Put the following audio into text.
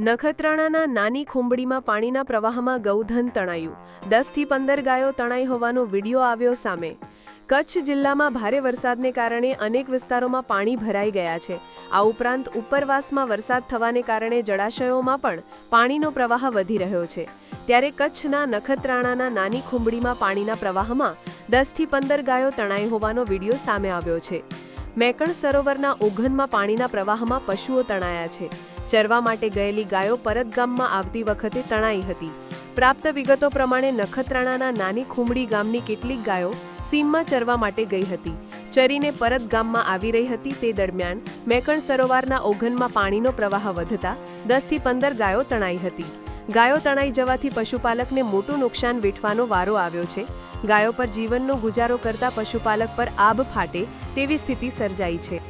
નખત્રાણાના નાની ખુંબડીમાં પાણીના પ્રવાહમાં ગૌધન તણાયું. 10 થી 15 ગાયો તણાઈ હોવાનો વિડીયો આવ્યો સામે. કચ્છ જિલ્લામાં ભારે વરસાદને કારણે અનેક વિસ્તારોમાં પાણી ભરાઈ ગયા છે. આ ઉપરાંત ઉપરવાસમાં વરસાદ થવાને કારણે જળાશયોમાં પણ પાણીનો પ્રવાહ વધી રહ્યો છે. ત્યારે કચ્છના નખત્રાણાના નાની ખુંબડીમાં પાણીના પ્રવાહમાં 10 થી 15 ગાયો તણાઈ હોવાનો વિડીયો સામે આવ્યો છે. મેકણ સરોવરના ઓઘનમાં પાણીના પ્રવાહમાં પશુઓ તણાયા છે. ચરવા માટે ગયેલી ગાયો પરત ગામમાં આવતી વખતે તણાઈ હતી. પ્રાપ્ત વિગતો પ્રમાણે નખત્રાણાના નાની ખુંબડી ગામની કેટલીક ગાયો સીમમાં ચરવા માટે ગઈ હતી. ચરીને પરત ગામમાં આવી રહી હતી તે દરમિયાન મેકણ સરોવરના ઓઘનમાં પાણીનો પ્રવાહ વધતા 10 થી 15 ગાયો તણાઈ હતી. ગાયો તણાઈ જવાથી પશુપાલકને મોટું નુકસાન વેઠવાનો વારો આવ્યો છે. ગાયો પર જીવનનો ગુજારો કરતા પશુપાલક પર આભ ફાટે તેવી સ્થિતિ સર્જાઈ છે.